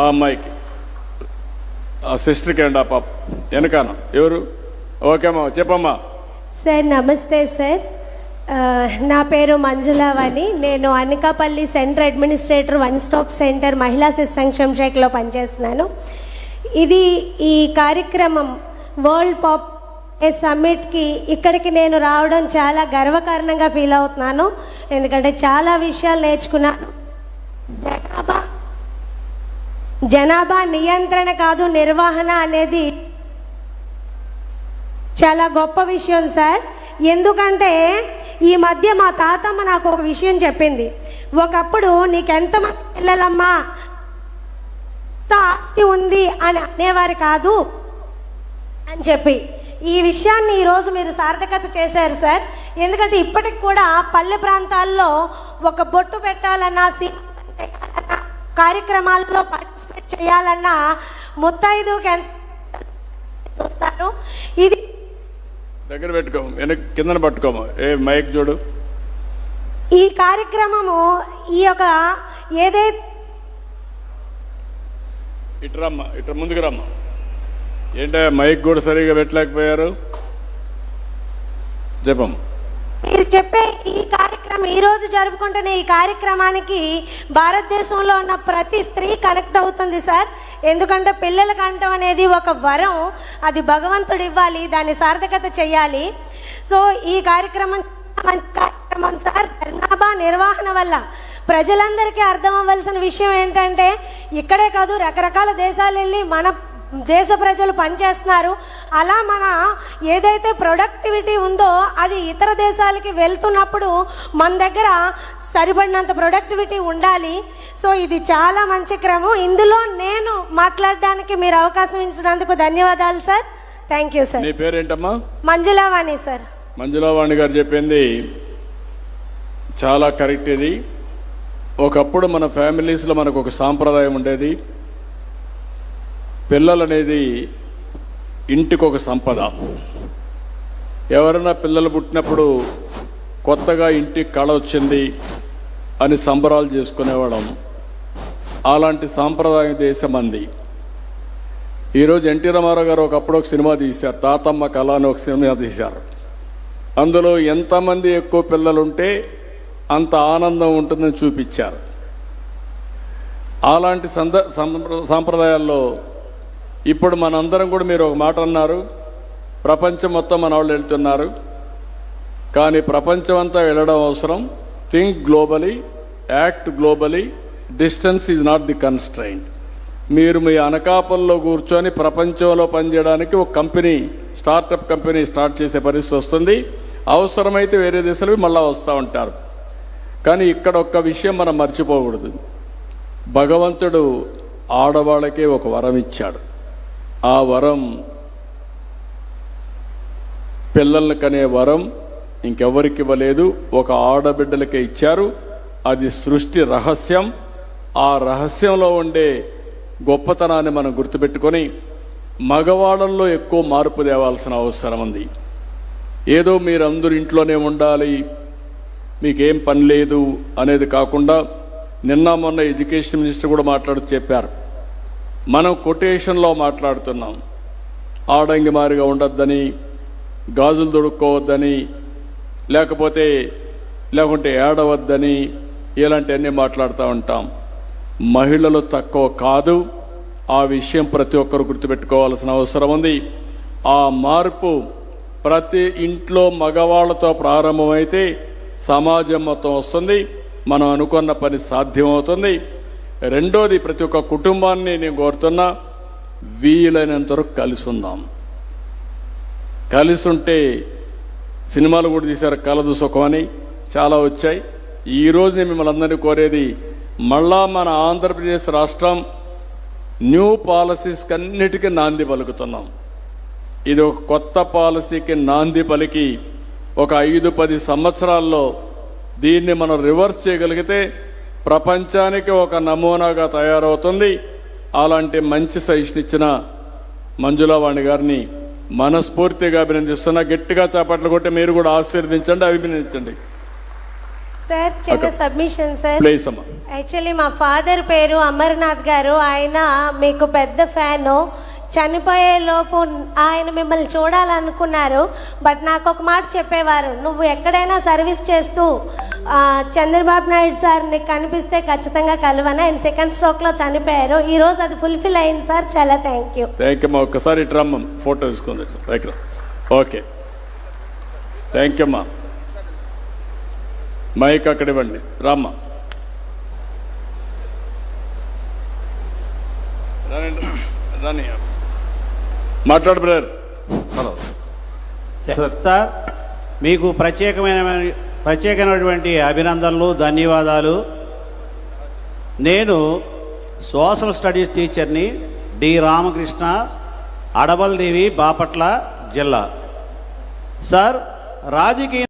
ఆ అమ్మాయికి ఆ సిస్టర్కి అండి ఆ పాప వెనకాన ఎవరు? ఓకేమ్మా, చెప్పమ్మా. సార్ నమస్తే సార్. నా పేరు మంజులావాణి. నేను Anakapalli centre administrator one stop centre మహిళా శిశు సంక్షేమ శాఖలో పనిచేస్తున్నాను. ఈ కార్యక్రమం వరల్డ్ పాప్ సమ్మిట్కి ఇక్కడికి నేను రావడం చాలా గర్వకారణంగా ఫీల్ అవుతున్నాను. ఎందుకంటే చాలా విషయాలు నేర్చుకున్నాను. జనాభా నియంత్రణ కాదు, నిర్వహణ అనేది చాలా గొప్ప విషయం సార్. ఎందుకంటే ఈ మధ్య మా తాతమ్మ నాకు ఒక విషయం చెప్పింది. ఒకప్పుడు నీకెంతమంది పిల్లలమ్మా, ఆస్తి ఉంది అని అనేవారు కాదు అని చెప్పి ఈ విషయాన్ని ఈరోజు మీరు సార్థకత చేశారు సార్. ఎందుకంటే ఇప్పటికి కూడా పల్లె ప్రాంతాల్లో ఒక బొట్టు పెట్టాలన్నా, కార్యక్రమాల్లో పార్టిసిపేట్ చేయాలన్నా ముత్తైదుకి ఎంత చూస్తారు. ఇది దగ్గర పెట్టుకోము, కింద పట్టుకోము. మైక్ చూడు. ఈ కార్యక్రమము ఈ యొక్క ఏదైతే ఇట్రమ్మా, ఇట్ర ముందుకు రమ్మా. ఏంటో మైక్ కూడా సరిగా పెట్టలేకపోయారు, చెప్పమ్మా. మీరు చెప్పే ఈ కార్యక్రమం, ఈ రోజు జరుపుకుంటున్న ఈ కార్యక్రమానికి భారతదేశంలో ఉన్న ప్రతి స్త్రీ కనెక్ట్ అవుతుంది సార్. ఎందుకంటే పిల్లల కంటం అనేది ఒక వరం, అది భగవంతుడు ఇవ్వాలి, దాన్ని సార్థకత చెయ్యాలి. సో ఈ కార్యక్రమం మంచి కార్యక్రమం సార్. జనాభా నిర్వహణ వల్ల ప్రజలందరికీ అర్థం అవ్వాల్సిన విషయం ఏంటంటే, ఇక్కడే కాదు రకరకాల దేశాలు వెళ్ళి మన దేశ ప్రజలు పనిచేస్తున్నారు. అలా మన ఏదైతే ప్రొడక్టివిటీ ఉందో అది ఇతర దేశాలకి వెళ్తున్నప్పుడు మన దగ్గర సరిపడినంత ప్రొడక్టివిటీ ఉండాలి. సో ఇది చాలా మంచి క్రమం. ఇందులో నేను మాట్లాడడానికి మీరు అవకాశం ఇచ్చినందుకు ధన్యవాదాలు సార్. Thank you sir. నీ పేరేంటమ్మా? మంజులావాణి సార్. మంజులావాణి గారు చెప్పింది చాలా కరెక్ట్. ఇది ఒకప్పుడు మన ఫ్యామిలీస్లో మనకు ఒక సాంప్రదాయం ఉండేది. పిల్లలు అనేది ఇంటికి ఒక సంపద. ఎవరైనా పిల్లలు పుట్టినప్పుడు కొత్తగా ఇంటికి కళ వచ్చింది అని సంబరాలు చేసుకునేవాళ్ళం. అలాంటి సాంప్రదాయం దేశం అంది. ఈరోజు ఎన్టీ రామారావు గారు ఒకప్పుడు ఒక సినిమా తీశారు, తాతమ్మ కళ అని ఒక సినిమా తీశారు. అందులో ఎంతమంది ఎక్కువ పిల్లలుంటే అంత ఆనందం ఉంటుందని చూపించారు. అలాంటి సాంప్రదాయాల్లో ఇప్పుడు మనందరం కూడా, మీరు ఒక మాట అన్నారు, ప్రపంచం మొత్తం మన వాళ్ళు వెళ్తున్నారు. కానీ ప్రపంచం అంతా వెళ్ళడం అవసరం. Think globally, act globally, distance is not the constraint. మీరు మీ అనకాపల్లో కూర్చొని ప్రపంచంలో పనిచేయడానికి ఒక కంపెనీ, స్టార్టప్ కంపెనీ స్టార్ట్ చేసే పరిస్థితి వస్తుంది. అవసరమైతే వేరే దేశాలకు మళ్ళా వస్తూ ఉంటారు. కానీ ఇక్కడ ఒక్క విషయం మనం మర్చిపోకూడదు. భగవంతుడు ఆడవాళ్ళకే ఒక వరం ఇచ్చాడు. ఆ వరం పిల్లల్ని కనే వరం ఇంకెవరికి ఇవ్వలేదు, ఒక ఆడబిడ్డలకే ఇచ్చారు. అది సృష్టి రహస్యం. ఆ రహస్యంలో ఉండే గొప్పతనాన్ని మనం గుర్తుపెట్టుకొని మగవాళ్ళల్లో ఎక్కువ మార్పు తేవాల్సిన అవసరం ఉంది. ఏదో మీరందరూ ఇంట్లోనే ఉండాలి, మీకేం పని లేదు అనేది కాకుండా, నిన్న మొన్న ఎడ్యుకేషన్ మినిస్టర్ కూడా మాట్లాడుతూ చెప్పారు, మనం కొటేషన్లో మాట్లాడుతున్నాం. ఆడంగి మారిగా ఉండొద్దని, గాజులు దొడుక్కోవద్దని, లేకుంటే ఏడవద్దని, ఇలాంటివన్నీ మాట్లాడుతూ ఉంటాం. మహిళలు తక్కువ కాదు. ఆ విషయం ప్రతి ఒక్కరు గుర్తుపెట్టుకోవాల్సిన అవసరం ఉంది. ఆ మార్పు ప్రతి ఇంట్లో మగవాళ్లతో ప్రారంభమైతే సమాజం మొత్తం వస్తుంది. మనం అనుకున్న పని సాధ్యమవుతుంది. రెండోది, ప్రతి ఒక్క కుటుంబాన్ని నేను కోరుతున్నా, వీలైనంత వరకు కలిసి ఉందాం. కలిసి ఉంటే, సినిమాలు కూడా తీశారు, కలదు సుఖం అని చాలా వచ్చాయి. ఈరోజు నేను మిమ్మల్ని అందరినీ కోరేది, మళ్ళా మన ఆంధ్రప్రదేశ్ రాష్ట్రం న్యూ పాలసీస్ అన్నిటికీ నాంది పలుకుతున్నాం. ఇది ఒక కొత్త పాలసీకి నాంది పలికి ఒక 5-10 సంవత్సరాల్లో దీన్ని మనం రివర్స్ చేయగలిగితే ప్రపంచానికి ఒక నమూనాగా తయారవుతుంది. అలాంటి మంచి సజెషన్ ఇచ్చిన మంజులావాణి గారిని మనస్ఫూర్తిగా అభినందిస్తున్నా. గట్టిగా చప్పట్లు కొట్టి మీరు కూడా ఆశీర్వదించండి, అభినందించండి. సార్ చిన్న సబ్మిషన్ సార్. ప్లీజ్ అమ్మా. యాక్చువల్లీ మా ఫాదర్ పేరు అమర్నాథ్ గారు. ఆయన మీకు పెద్ద ఫ్యాన్. చనిపోయే లోపు ఆయన మిమ్మల్ని చూడాలనుకున్నారు. బట్ నాకు ఒక మాట చెప్పేవారు, నువ్వు ఎక్కడైనా సర్వీస్ చేస్తూ చంద్రబాబు నాయుడు సార్ నీకు కనిపిస్తే ఖచ్చితంగా కలవని. ఆయన సెకండ్ స్ట్రోక్లో చనిపోయారు. ఈ రోజు అది ఫుల్ఫిల్ అయింది సార్. చాలా థ్యాంక్ యూ. థ్యాంక్ యూ అమ్మా. ఒక్కసారి ఇటు రమ్మ, ఫోటో తీసుకుంది దగ్గర. ఓకే, థ్యాంక్ యూ అమ్మా. మైక్ అక్కడ ఇవ్వండి. రామ్మ, రాని మాట్లాడు బ్రదర్. హలో సార్, మీకు ప్రత్యేకమైనటువంటి అభినందనలు, ధన్యవాదాలు. నేను సోషల్ స్టడీస్ టీచర్ని, డి రామకృష్ణ, అడవల్దేవి, బాపట్ల జిల్లా. సార్, రాజకీయ